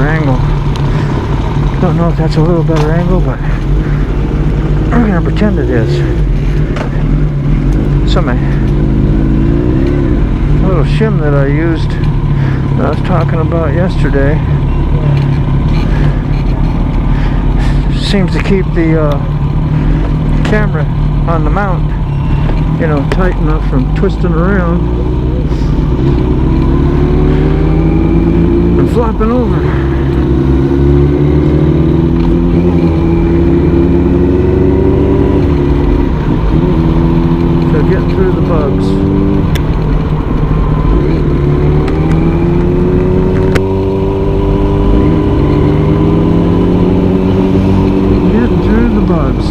angle. Don't know if that's a little better angle, but we're gonna pretend it is. So my little shim that I used, that I was talking about yesterday, seems to keep the camera on the mount, you know, tight enough from twisting around and flopping over. So getting through the bugs. Getting through the bugs.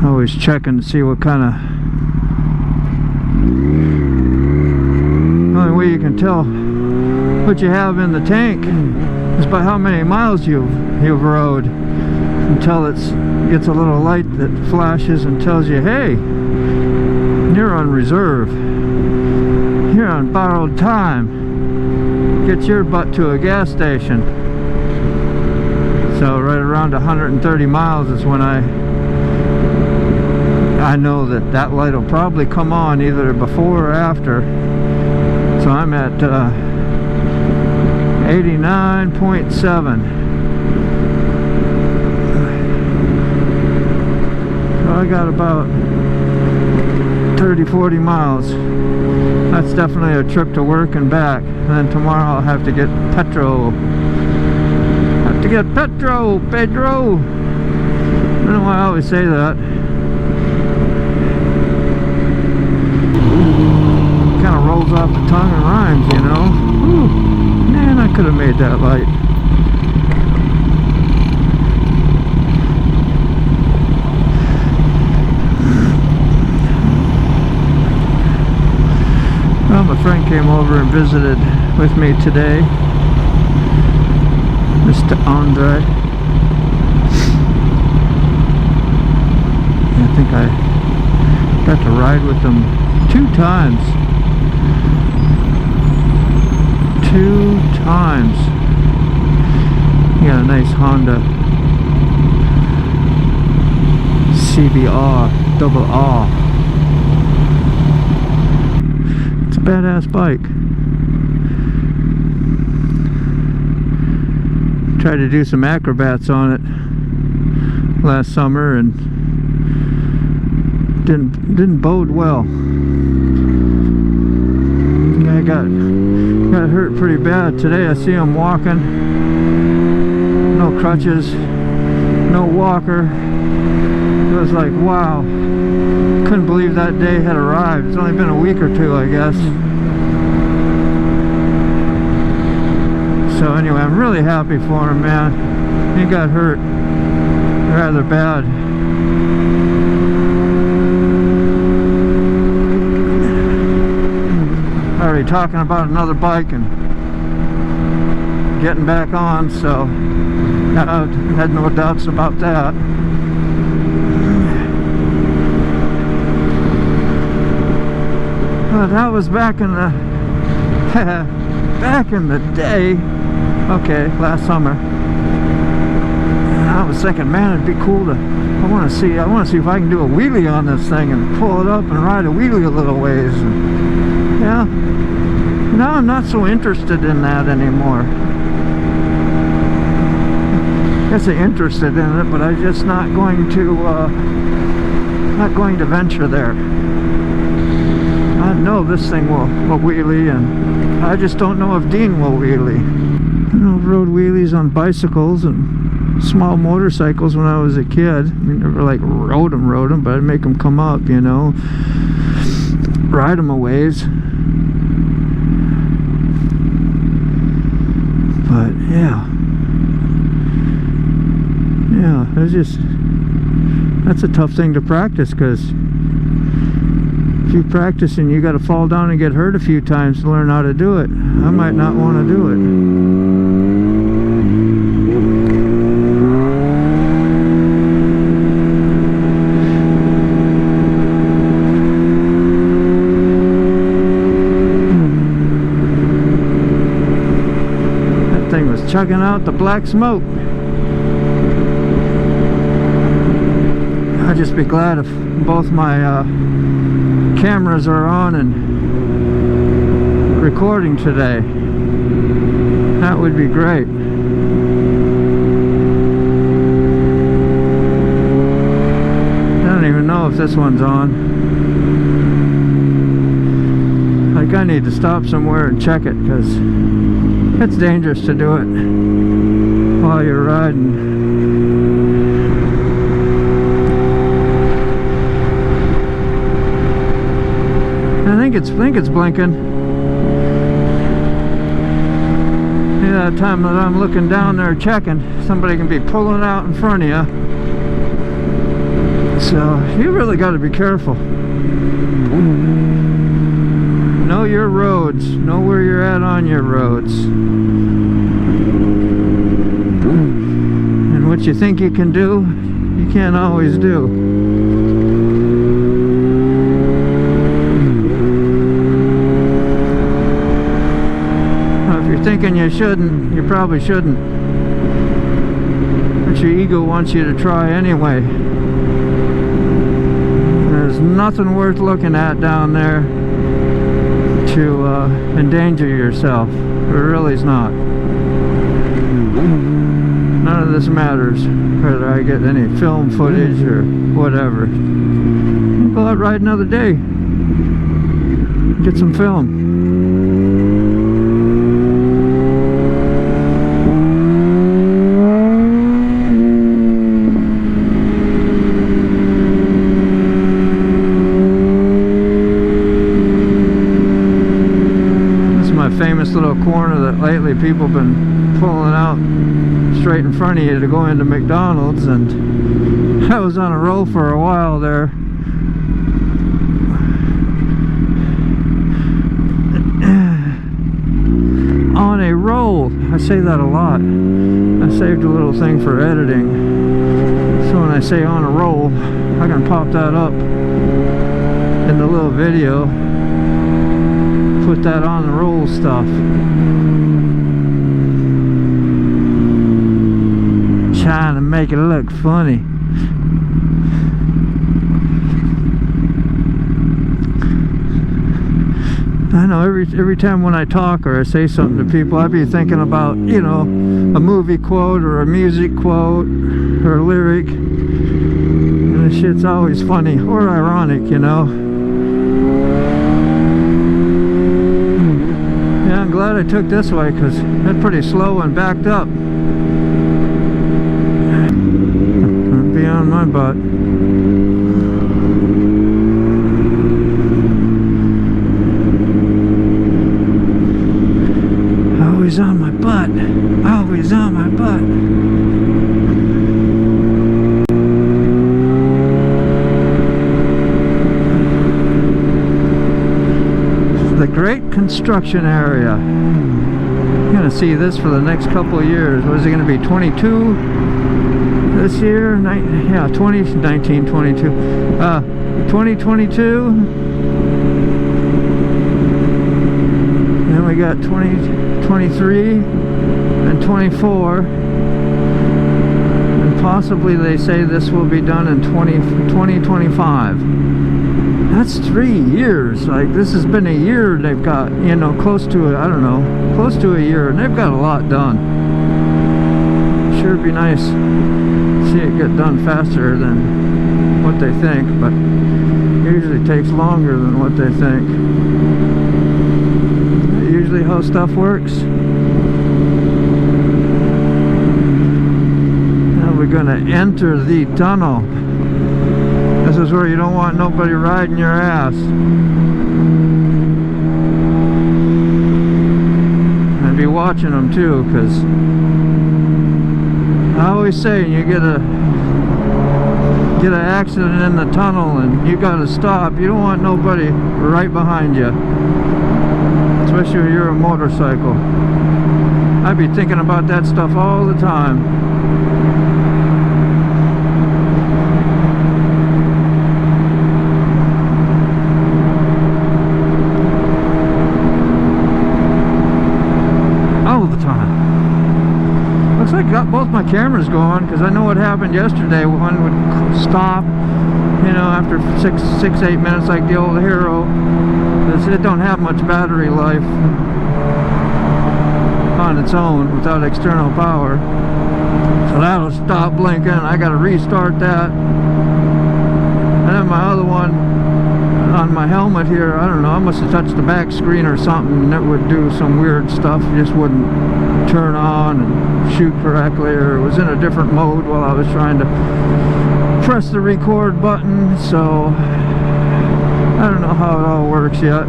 Always checking to see what kind of, only way you can tell what you have in the tank is by how many miles you've rode, until it gets a little light that flashes and tells you, hey, you're on reserve, you're on borrowed time, get your butt to a gas station. So right around 130 miles is when I know that light will probably come on either before or after. So I'm at 89.7. So I got about 30-40 miles. That's definitely a trip to work and back. And then tomorrow I'll have to get petrol. Pedro! I don't know why I always say that. Kind of rolls off the tongue and rhymes, you know. Whew. Man, I could have made that light. Well, my friend came over and visited with me today, Mr. Andre. I think I got to ride with him 2 times. 2 times. He got a nice Honda CBR double R. It's a badass bike. Tried to do some acrobats on it last summer and didn't bode well. I got hurt pretty bad today. I see him walking, no crutches, no walker. It was like, wow, couldn't believe that day had arrived. It's only been a week or 2, I guess. So anyway, I'm really happy for him, man. He got hurt rather bad. Already talking about another bike and getting back on, so I had no doubts about that. But that was back in the back in the day. Okay, last summer. I was thinking, man, it'd be cool to. I want to see if I can do a wheelie on this thing and pull it up and ride a wheelie a little ways. And, yeah. Now I'm not so interested in that anymore. I guess I'm interested in it, but I'm just not going to venture there. I know this thing will wheelie, and I just don't know if Dean will wheelie. You know, I've rode wheelies on bicycles and small motorcycles when I was a kid. I mean, never like rode them, but I'd make them come up, you know, ride them a ways. But yeah, that's a tough thing to practice, because if you practice and you got to fall down and get hurt a few times to learn how to do it, I might not want to do it. That thing was chugging out the black smoke. I'd just be glad if both my cameras are on and recording today. That would be great. I don't even know if this one's on. Like, I need to stop somewhere and check it, because it's dangerous to do it while you're riding. I think it's blinking. Yeah, that time that I'm looking down there checking, somebody can be pulling out in front of you. So you really got to be careful. Know your roads. Know where you're at on your roads. And what you think you can do, you can't always do. Thinking you shouldn't, you probably shouldn't, but your ego wants you to try anyway. There's nothing worth looking at down there to endanger yourself. There really is not. None of this matters whether I get any film footage or whatever. I'll go out ride another day, get some film. Famous little corner that lately people have been pulling out straight in front of you to go into McDonald's, and I was on a roll for a while there. On a roll. I say that a lot. I saved a little thing for editing, so when I say on a roll, I can pop that up in the little video. Put that on the roll stuff. Trying to make it look funny. I know every time when I talk or I say something to people, I'd be thinking about, you know, a movie quote or a music quote or a lyric, and the shit's always funny or ironic, you know. I'm glad I took this way, because it's pretty slow and backed up. Be on my butt. Always on my butt. Always on my butt. The great construction area. I'm gonna see this for the next couple of years. What is it gonna be, 22 this year? 2022. 2022. Then we got 2023 and 24. And possibly they say this will be done in 2025. That's 3 years. Like, this has been a year they've got, you know, close to it, I don't know, close to a year, and they've got a lot done. Sure would be nice to see it get done faster than what they think, but it usually takes longer than what they think. That's usually how stuff works. Now we're gonna enter the tunnel. This is where you don't want nobody riding your ass. And be watching them too, because I always say you get a get an accident in the tunnel and you gotta stop, you don't want nobody right behind you, especially if you're a motorcycle. I'd be thinking about that stuff all the time. Looks like I got both my cameras going, because I know what happened yesterday. One would stop, you know, after 6-8 minutes, like the old Hero. It don't have much battery life on its own without external power. So that'll stop blinking. I got to restart that. And then my other one on my helmet here, I don't know, I must have touched the back screen or something, and it would do some weird stuff. It just wouldn't turn on and shoot correctly, or it was in a different mode while I was trying to press the record button. So I don't know how it all works yet.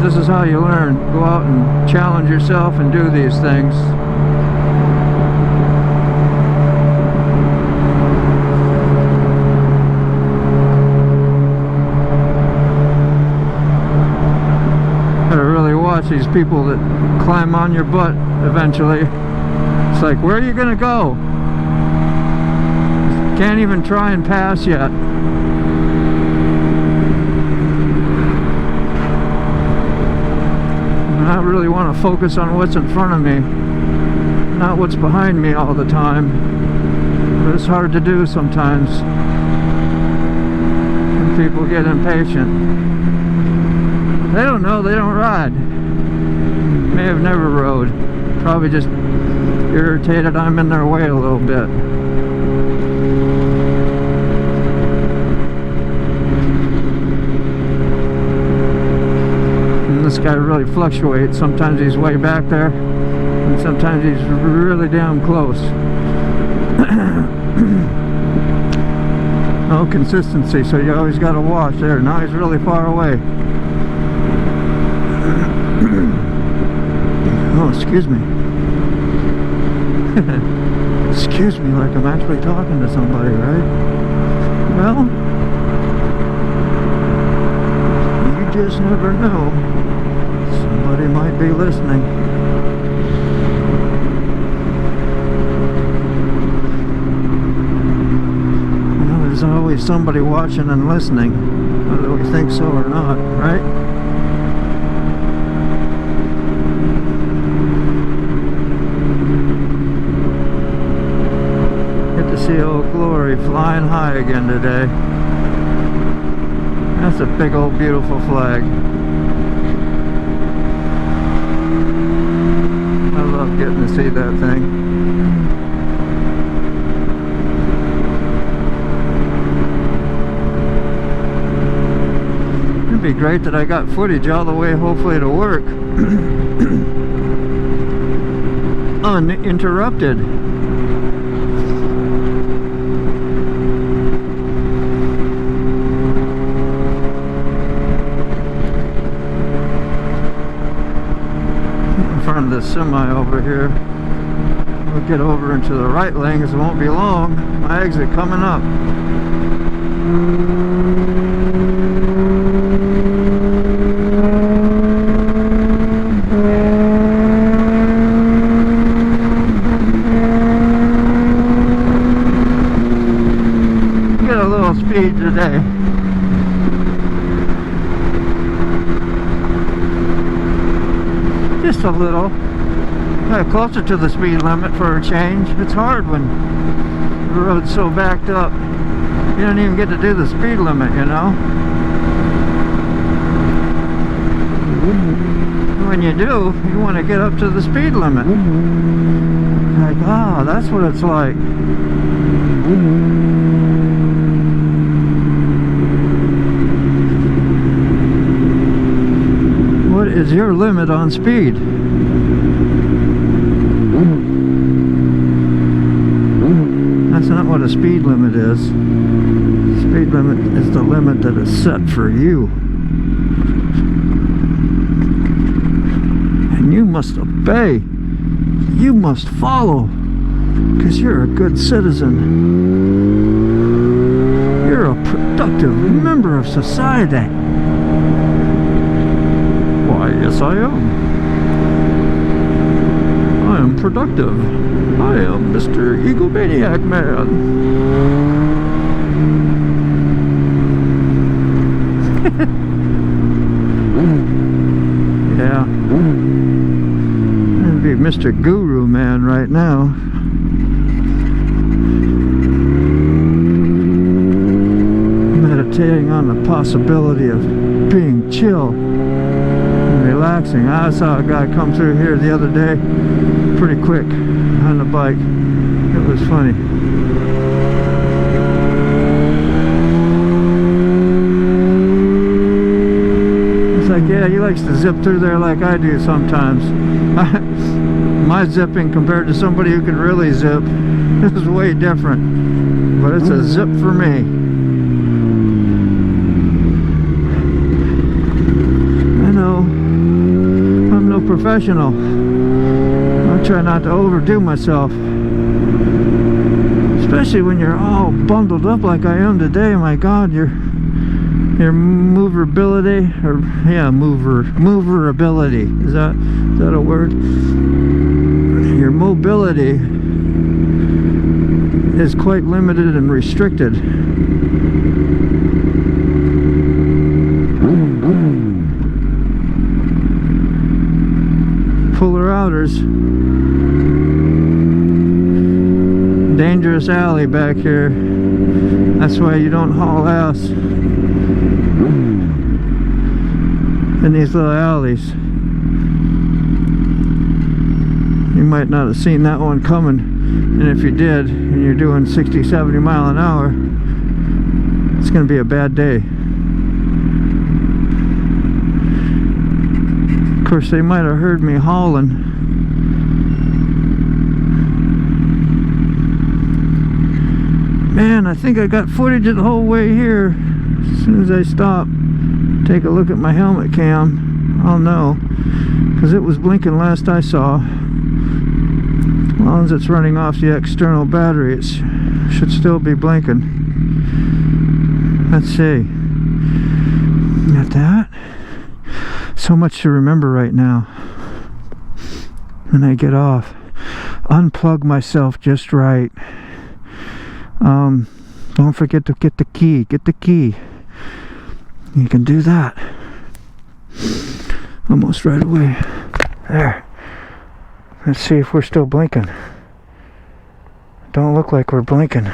This is how you learn. Go out and challenge yourself and do these things. Gotta really watch these people that climb on your butt eventually. It's like, where are you gonna go? Can't even try and pass yet. I really want to focus on what's in front of me, not what's behind me all the time. But it's hard to do sometimes when people get impatient. They don't know, they don't ride. May have never rode. Probably just irritated I'm in their way a little bit. This guy really fluctuates. Sometimes he's way back there, and sometimes he's really damn close. No consistency, so you always got to watch there. Now he's really far away. Oh, excuse me. Excuse me, like I'm actually talking to somebody, right? Well, you just never know. Somebody might be listening. You know, there's always somebody watching and listening, whether we think so or not, right? Get to see Old Glory flying high again today. That's a big old beautiful flag. Getting to see that thing. It'd be great that I got footage all the way, hopefully, to work uninterrupted. This semi over here. We'll get over into the right lane because it won't be long. My exit coming up. Get a little speed today. Just a little. Closer to the speed limit for a change. It's hard when the road's so backed up. You don't even get to do the speed limit, you know. When you do, you want to get up to the speed limit. Like, ah, that's what it's like. What is your limit on speed? That's not what a speed limit is. Speed limit is the limit that is set for you. And you must obey. You must follow. Because you're a good citizen. You're a productive member of society. Why, yes I am. I am productive. I am Mr. Egomaniac Man. Yeah. That'd be Mr. Guru Man right now. Meditating on the possibility of being chill and relaxing. I saw a guy come through here the other day pretty quick on the bike. It was funny. It's like, yeah, he likes to zip through there like I do sometimes. My zipping compared to somebody who can really zip is way different, but it's a zip for me. I'm no professional. I try not to overdo myself. Especially when you're all bundled up like I am today. My God, your moverability, or yeah, moverability. Is that a word? Your mobility is quite limited and restricted. Fuller outers. Dangerous alley back here. That's why you don't haul ass in these little alleys. You might not have seen that one coming, and if you did and you're doing 60-70 mile an hour, it's gonna be a bad day. Of course, they might have heard me hauling. Man, I think I got footage of the whole way here. As soon as I stop, take a look at my helmet cam, I'll know, because it was blinking last I saw. As long as it's running off the external battery, it should still be blinking. Let's see. Got that. So much to remember right now when I get off. Unplug myself just right. Don't forget to get the key. Get the key. You can do that. Almost right away. There. Let's see if we're still blinking. Don't look like we're blinking.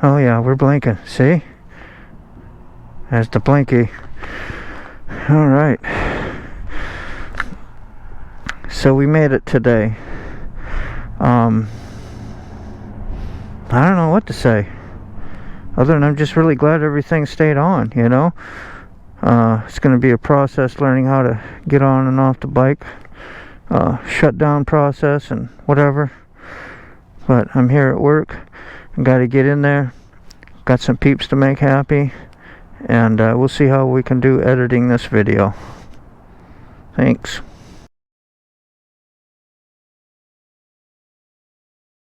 Oh yeah, we're blinking. See? There's the blinky. Alright. So we made it today. I don't know what to say, other than I'm just really glad everything stayed on, you know. It's going to be a process learning how to get on and off the bike, shutdown process and whatever, but I'm here at work. I got to get in there, got some peeps to make happy, and we'll see how we can do editing this video. Thanks.